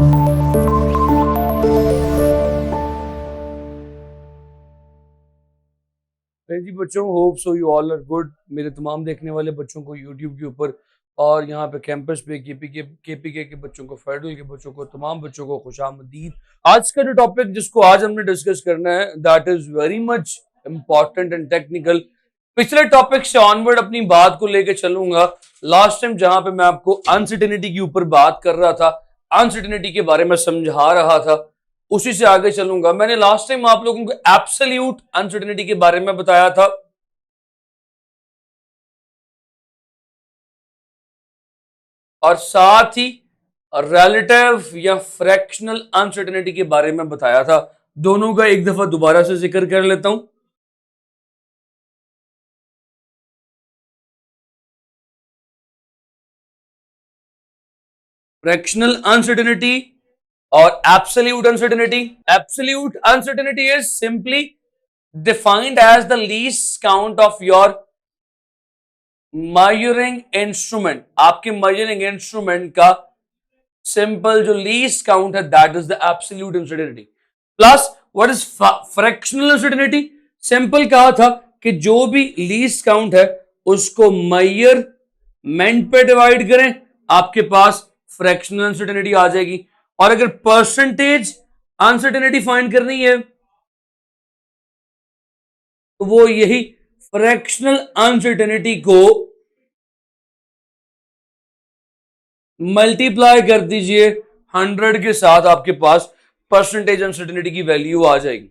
जी बच्चों, hope so you all are good. मेरे तमाम देखने वाले बच्चों को यूट्यूब के ऊपर और यहाँ पे कैंपस पे केपीके के बच्चों को, फेडरल के बच्चों को, तमाम बच्चों को खुशामदीद। आज का जो टॉपिक जिसको आज हमने डिस्कस करना है that is very much important and technical. पिछले टॉपिक से ऑनवर्ड अपनी बात को लेकर चलूंगा। लास्ट टाइम जहां पे मैं आपको अनसर्टेनिटी के ऊपर बात कर रहा था, अनसर्टेनिटी के बारे में समझा रहा था, उसी से आगे चलूंगा। मैंने लास्ट टाइम आप लोगों को एब्सोल्यूट अनसर्टेनिटी के बारे में बताया था और साथ ही रिलेटिव या फ्रैक्शनल अनसर्टेनिटी के बारे में बताया था। दोनों का एक दफा दोबारा से जिक्र कर लेता हूं। फ्रैक्शनल अनसर्टेनिटी और absolute uncertainty. Absolute uncertainty is simply defined as the least count of your measuring instrument. आपके मेजरिंग इंस्ट्रूमेंट का सिंपल जो लीस्ट काउंट है that is the absolute uncertainty. Plus what is fractional uncertainty? Simple कहा था कि जो भी least count है उसको मेजरमेंट पे डिवाइड करें, आपके पास फ्रैक्शनल अनसर्टेनिटी आ जाएगी। और अगर परसेंटेज अनसर्टेनिटी फाइंड करनी है तो वो यही फ्रैक्शनल अनसर्टेनिटी को मल्टीप्लाई कर दीजिए 100 के साथ, आपके पास परसेंटेज अनसर्टेनिटी की वैल्यू आ जाएगी।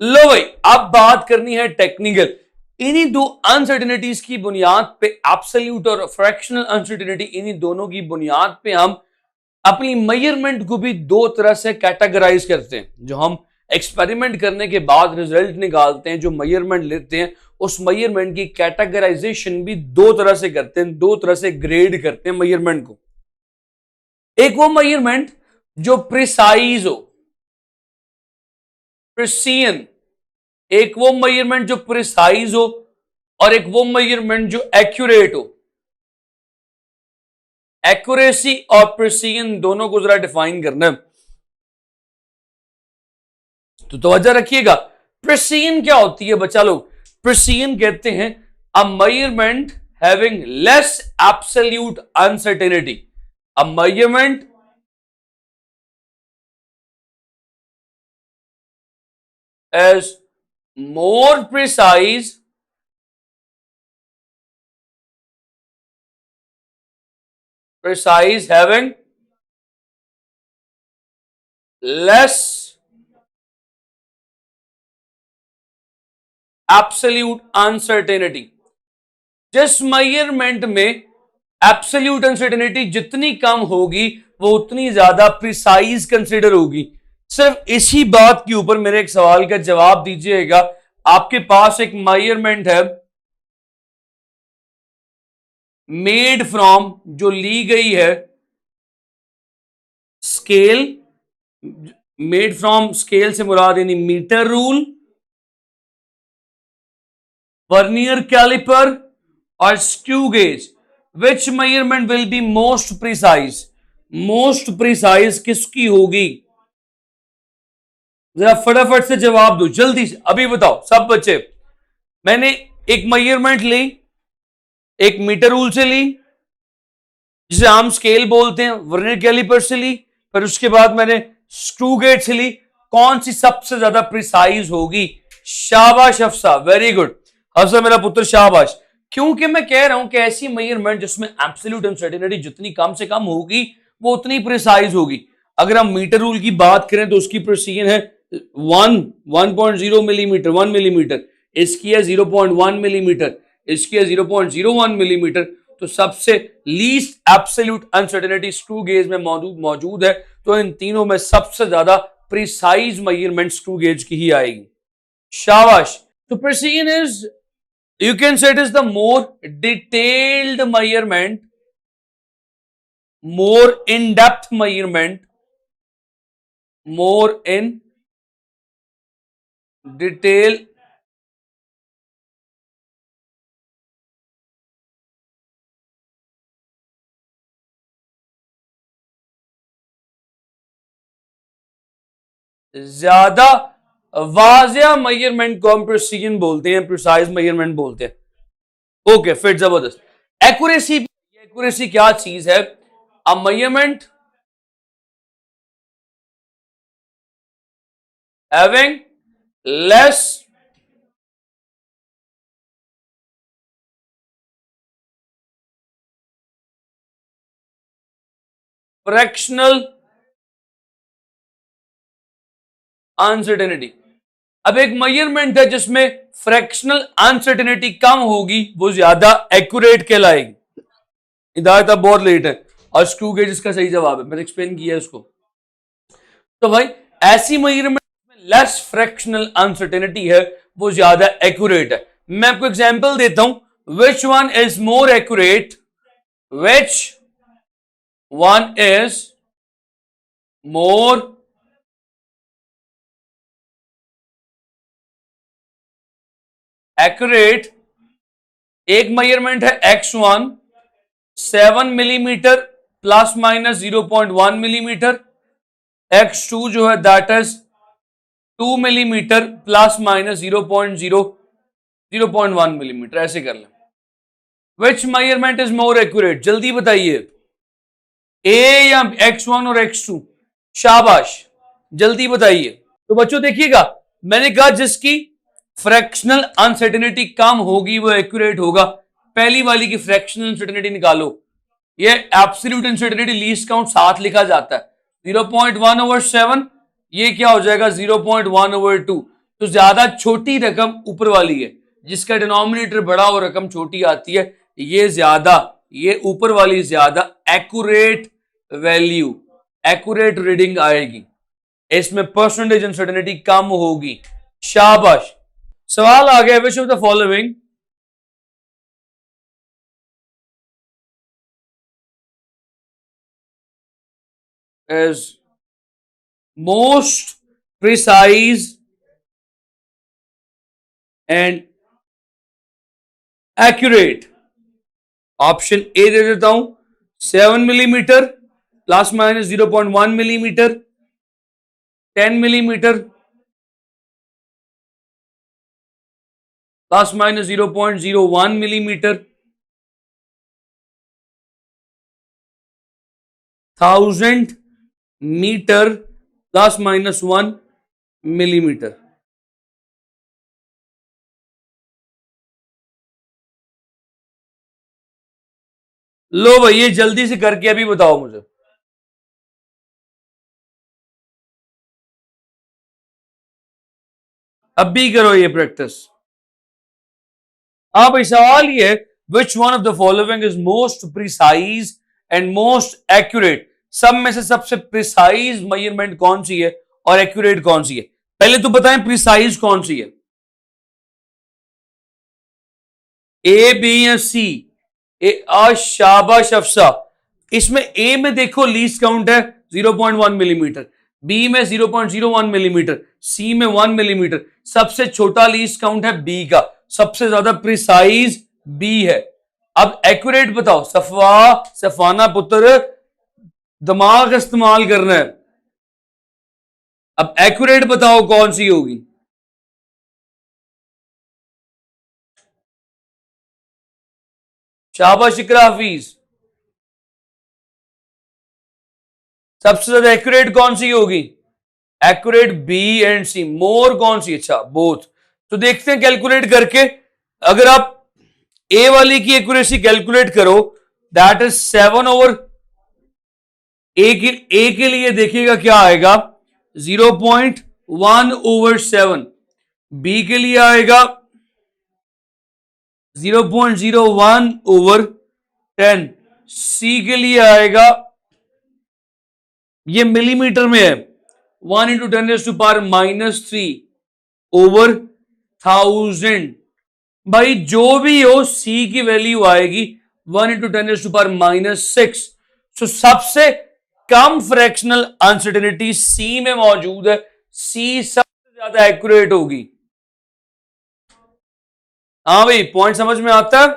लो भाई, अब बात करनी है टेक्निकल। इन्हीं दो अनसर्टेनिटीज की बुनियाद पे, एब्सोल्यूट और फ्रैक्शनल अनसर्टेनिटी, इन्हीं दोनों की बुनियाद पे हम अपनी मेजरमेंट को भी दो तरह से कैटेगराइज करते हैं। जो हम एक्सपेरिमेंट करने के बाद रिजल्ट निकालते हैं, जो मेजरमेंट लेते हैं, उस मेजरमेंट की कैटेगराइजेशन भी दो तरह से करते हैं, दो तरह से ग्रेड करते हैं मेजरमेंट को। एक वो मेजरमेंट जो प्रिसाइज हो, प्रिसीन। एक वो मेजरमेंट जो प्रिसाइज हो और एक वो मेजरमेंट जो एक्यूरेट हो। एक्यूरेसी और प्रिसीजन दोनों को जरा डिफाइन करना है, तो तवज्जो रखिएगा। प्रिसीजन क्या होती है बच्चा लोग? प्रिसीजन कहते हैं अ measurement having less absolute uncertainty. A measurement is more precise having less absolute uncertainty। जिस मेजरमेंट में एब्सोल्यूट अनसर्टेनिटी जितनी कम होगी वो उतनी ज्यादा प्रिसाइज कंसिडर होगी। सिर्फ इसी बात के ऊपर मेरे एक सवाल का जवाब दीजिएगा। आपके पास एक मेजरमेंट है मेड फ्रॉम, जो ली गई है स्केल, मेड फ्रॉम स्केल से मुराद यानी मीटर रूल, वर्नियर कैलिपर और screw gauge. Which measurement will be most precise? Most precise किसकी होगी? जरा फटाफट से जवाब दो, जल्दी से, अभी बताओ सब बच्चे। मैंने एक मेजरमेंट ली, एक मीटर रूल से ली, जिसे आम स्केल बोलते हैं, वर्नियर कैलिपर से ली, फिर उसके बाद मैंने स्क्रू गेज से ली। कौन सी सबसे ज्यादा प्रिसाइज होगी? शाबाश हफ्सा, वेरी गुड हफ्सा मेरा पुत्र, शाबाश। क्योंकि मैं कह रहा हूं कि ऐसी मेजरमेंट जिसमें एब्सोल्यूट अनसर्टेनिटी जितनी कम से कम होगी वो उतनी प्रिसाइज होगी। अगर हम मीटर रूल की बात करें तो उसकी प्रिसीजन है 1.0 मिलीमीटर, 1 मिलीमीटर। इसकी है 0.1 मिलीमीटर, इसकी है 0.01 मिलीमीटर। तो सबसे least absolute uncertainty screw gauge में मौजूद है। तो इन तीनों में सबसे ज्यादा प्रिसाइज मेजरमेंट स्क्रू गेज की ही आएगी। शाबाश। तो precision is, you can say it is the more detailed measurement, more in-depth measurement, more in detail ज्यादा वाजिया मेजरमेंट को हम प्रिसीजन बोलते हैं, प्रिसाइज मेजरमेंट बोलते हैं। ओके, फिर जबरदस्त। एक्यूरेसी, एक्यूरेसी क्या चीज है? अ measurement having less fractional uncertainty. अब एक मेजरमेंट है जिसमें फ्रैक्शनल अनसर्टेनिटी कम होगी, वो ज्यादा एक्यूरेट कहलाएगी। हिदायत अब बहुत लेट है और स्क्रू गेज इसका सही जवाब है, मैंने एक्सप्लेन किया इसको। तो भाई ऐसी मेजरमेंट में लेस फ्रैक्शनल अनसर्टेनिटी है, वो ज्यादा एक्यूरेट है। मैं आपको एग्जांपल देता हूं, which one is more accurate, which one is more accurate. एक मेजरमेंट है x1 7 millimetre plus minus 0.1 millimetre, x2 जो है that is 2 millimetre plus minus 0.1 millimetre. ऐसे कर लें। विच मेजरमेंट इज मोर एक्यूरेट? जल्दी बताइए, ए या x1 और x2? शाबाश, जल्दी बताइए। तो बच्चों देखिएगा, मैंने कहा जिसकी फ्रैक्शनल अनसर्टेनिटी कम होगी वो एक्यूरेट होगा। पहली वाली की फ्रैक्शनल अनसर्टेनिटी निकालो, ये एब्सोल्यूट अनसर्टेनिटी लीस्ट काउंट 7 लिखा जाता है, 0.1/7, ये क्या हो जाएगा 0.1/2। तो ज्यादा छोटी रकम ऊपर वाली है, जिसका डिनोमिनेटर बड़ा और रकम छोटी आती है, ये ज्यादा, ये ऊपर वाली ज्यादा एक्यूरेट वैल्यू, एक्यूरेट रीडिंग आएगी, इसमें परसेंटेज अनसर्टेनिटी कम होगी। शाबाश। सवाल आ गया, which of the following is most precise and accurate? Option A दे देता हूं, 7 millimetre plus minus 0.1 millimetre, 10 millimetre plus minus 0.01 millimetre, 1000 metre plus minus 1 millimetre. लो भाई, ये जल्दी से करके अभी बताओ मुझे। अभी करो ये प्रैक्टिस। हाँ भाई, सवाल ये है, which one of the following is most precise and most accurate? सब में से सबसे प्रिसाइज मेजरमेंट कौन सी है और एक्यूरेट कौन सी है? पहले तो बताएं प्रिसाइज कौन सी है, ए, बी या सी? शाबाश अफसा। इसमें ए में देखो लीस्ट काउंट है 0.1 मिलीमीटर, बी में 0.01 मिलीमीटर, सी में 1 मिलीमीटर। सबसे छोटा लीस्ट काउंट है बी का, सबसे ज्यादा प्रिसाइज बी है। अब एक्यूरेट बताओ। सफाना पुत्र, दिमाग इस्तेमाल करना है। अब एक्यूरेट बताओ कौन सी होगी? शाबाश इकरा हफीज। सबसे ज्यादा एक्यूरेट कौन सी होगी? एक्यूरेट बी एंड सी। मोर कौन सी? अच्छा, बोथ। तो देखते हैं कैलकुलेट करके। अगर आप ए वाली की एक्यूरेसी कैलकुलेट करो, दैट इज 7 ए के लिए देखिएगा क्या आएगा, 0.1/7। बी के लिए आएगा 0.01/10। सी के लिए आएगा, ये मिलीमीटर में है, 1×10⁻³ भाई जो भी हो, सी की वैल्यू आएगी 1×10⁻⁶। तो सबसे कम फ्रैक्शनल अनसर्टेनिटी सी में मौजूद है, सी सबसे ज्यादा एक्यूरेट होगी। हाँ भाई, पॉइंट समझ में आता है?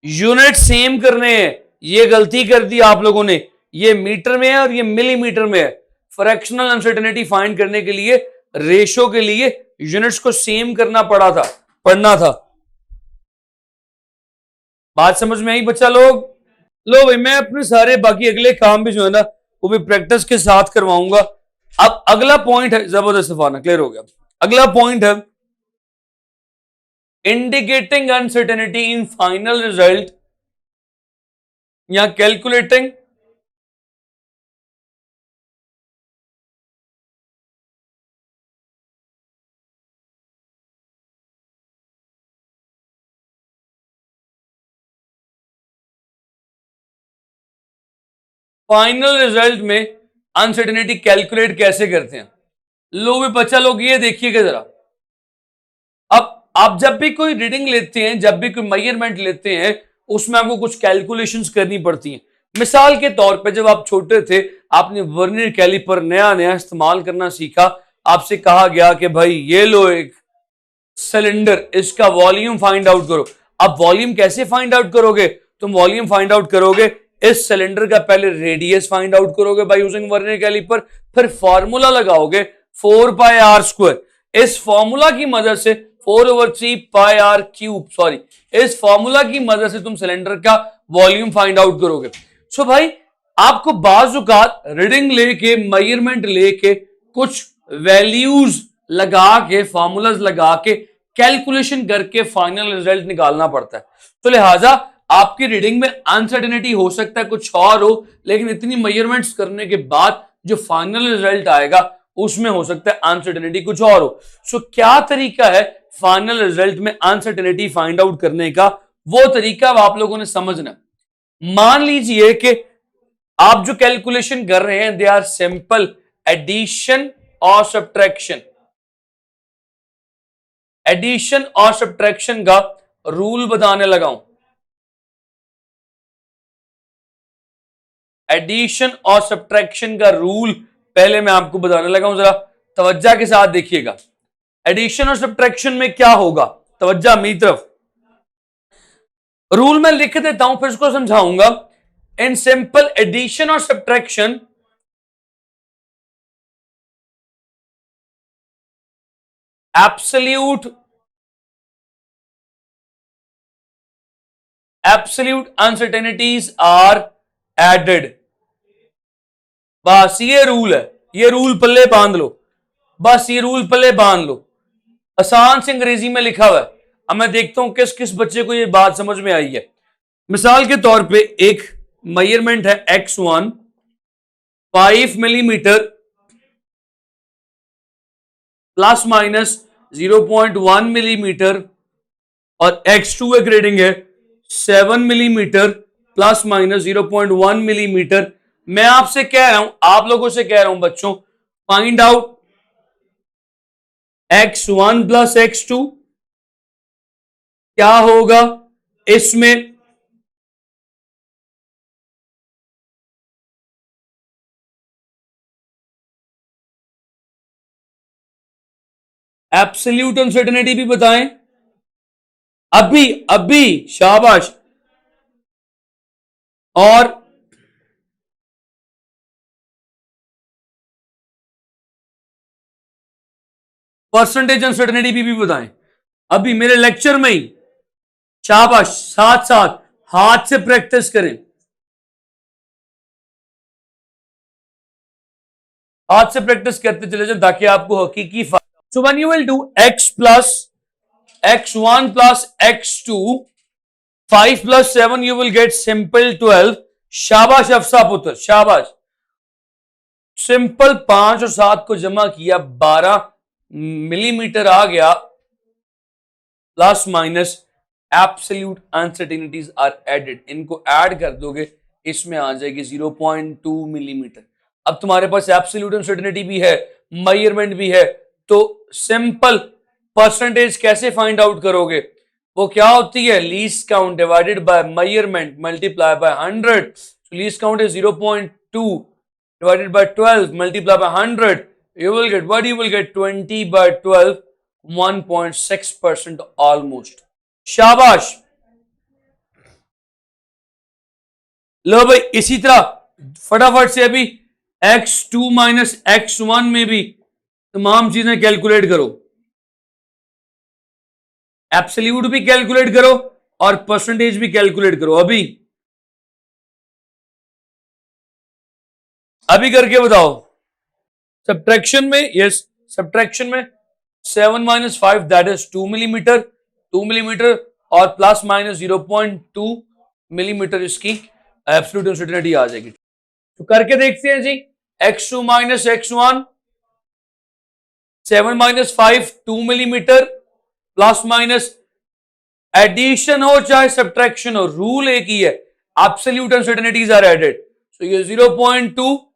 यूनिट सेम करने हैं, ये गलती कर दी आप लोगों ने, ये मीटर में है और ये मिलीमीटर में है। फ्रैक्शनल अनसर्टेनिटी फाइंड करने के लिए रेशो के लिए यूनिट्स को सेम करना पड़ना था। बात समझ में आई बच्चा लोग? लो भाई, मैं अपने सारे बाकी अगले काम भी जो है ना वो भी प्रैक्टिस के साथ करवाऊंगा। अब अगला पॉइंट है, जबरदस्त फाना क्लियर हो गया। अगला पॉइंट है indicating uncertainty in final result या कैलकुलेटिंग फाइनल रिजल्ट में अनसर्टेनिटी कैलकुलेट कैसे करते हैं। लो भी बच्चा लोग ये देखिएगा जरा। अब आप जब भी कोई रीडिंग लेते हैं, जब भी कोई मेजरमेंट लेते हैं, उसमें आपको कुछ कैलकुलेशंस करनी पड़ती हैं। मिसाल के तौर पे जब आप छोटे थे, आपने वर्नियर कैलिपर नया नया इस्तेमाल करना सीखा, आपसे कहा गया कि भाई ये लो एक सिलेंडर, इसका वॉल्यूम फाइंड आउट करो। अब वॉल्यूम कैसे फाइंड आउट करोगे? तुम वॉल्यूम फाइंड आउट करोगे, इस सिलेंडर का पहले रेडियस फाइंड आउट करोगे बाय यूजिंग वर्नियर कैलिपर, फिर फॉर्मूला लगाओगे 4 पाई आर स्क्वायर। इस फॉर्मूला की मदद से 4/3 पाई आर क्यूब, सॉरी, इस फॉर्मूला की मदद से तुम सिलेंडर का वॉल्यूम फाइंड आउट करोगे। सो भाई, आपको बाजुकात रीडिंग लेके, मेजरमेंट लेके, कुछ वैल्यूज लगा के, फॉर्मूलाज लगा के, कैलकुलेशन करके फाइनल रिजल्ट निकालना पड़ता है। तो लिहाजा आपकी रीडिंग में अनसर्टेनिटी हो सकता है कुछ और हो, लेकिन इतनी मेजरमेंट्स करने के बाद जो फाइनल रिजल्ट आएगा उसमें हो सकता है अनसर्टेनिटी कुछ और हो। सो क्या तरीका है फाइनल रिजल्ट में अनसर्टेनिटी फाइंड आउट करने का? वो तरीका आप लोगों ने समझना। मान लीजिए कि आप जो कैलकुलेशन कर रहे हैं दे आर सिंपल एडिशन और सब्ट्रैक्शन। एडिशन और सब्ट्रैक्शन का रूल बताने लगाऊं। एडिशन और सब्ट्रैक्शन का रूल पहले मैं आपको बताने लगा हूं, जरा तवज्जा के साथ देखिएगा। एडिशन और सब्ट्रैक्शन में क्या होगा, तवज्जा मेरी तरफ। रूल मैं लिख देता हूं, फिर इसको समझाऊंगा। इन सिंपल एडिशन और subtraction, absolute uncertainties are added. बस ये रूल है, ये रूल पल्ले बांध लो, बस ये रूल पल्ले बांध लो। आसान से अंग्रेजी में लिखा हुआ है। अब मैं देखता हूं किस किस बच्चे को ये बात समझ में आई है। मिसाल के तौर पे एक मेजरमेंट है x1 5 millimetre plus minus 0.1 millimetre, और x2 एक रीडिंग है 7 मिलीमीटर प्लस माइनस 0.1 मिलीमीटर। मैं आपसे कह रहा हूं, आप लोगों से कह रहा हूं बच्चों, find out x1 plus x2 क्या होगा। इसमें एब्सोल्यूट अनसर्टेनिटी भी बताएं। अभी अभी शाबाश। और परसेंटेज अनसर्टेनिटी भी बताएं अभी मेरे लेक्चर में ही। शाबाश, साथ साथ हाथ से प्रैक्टिस करें, हाथ से प्रैक्टिस करते चले जाए ताकि आपको हकीकी फायदा। So when you will do x plus x1 plus x2 5 plus 7 you will get simple 12। शाबाश अफसा पुत्र, शाबाश। सिंपल 5 और 7 को जमा किया 12 मिलीमीटर आ गया, plus minus absolute uncertainties are added. इनको ऐड कर दोगे, इसमें आ जाएगी 0.2 मिलीमीटर। अब तुम्हारे पास एब्सोल्यूट अनसर्टेनिटी भी है, मेजरमेंट भी है, तो सिंपल परसेंटेज कैसे फाइंड आउट करोगे? वो क्या होती है, least count divided by measurement multiply by 100। Least count is 0.2 divided by 12 multiply by 100, you will get what? You will get 20 by 12, 1.6% almost। शाबाश। लो भाई, इसी तरह फटाफट से अभी x2 माइनस x1 में भी तमाम चीजें कैलकुलेट करो, एब्सोल्यूट भी कैलकुलेट करो और परसेंटेज भी कैलकुलेट करो। अभी करके बताओ। सब्ट्रैक्शन में, यस सब्ट्रैक्शन में 7 minus 5 that is 2 millimetre, 2 millimetre और प्लस माइनस 0.2 मिलीमीटर इसकी एब्सोल्यूट अनसर्टेनिटी आ जाएगी। तो करके देखते हैं जी। x2 minus x1, 7 minus 5 2 millimetre, plus minus addition हो चाहे सब्ट्रैक्शन हो, रूल एक ही है, absolute uncertainties are added. So ये 0.2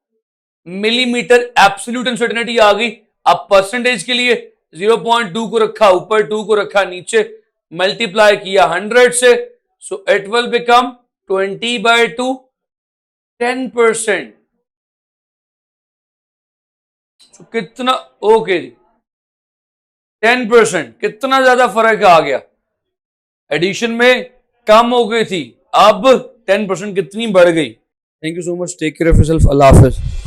मिलीमीटर एब्सोल्यूट अनसर्टेनिटी आ गई। अब परसेंटेज के लिए 0.2 को रखा ऊपर, 2 को रखा नीचे, मल्टीप्लाई किया 100 से, सो इट विल बिकम 20/2, 10%। कितना, ओके जी 10%, कितना ज्यादा फर्क आ गया। एडिशन में कम हो गई थी, अब 10% कितनी बढ़ गई। Thank you so much, take care of yourself, अल्लाह हाफिज।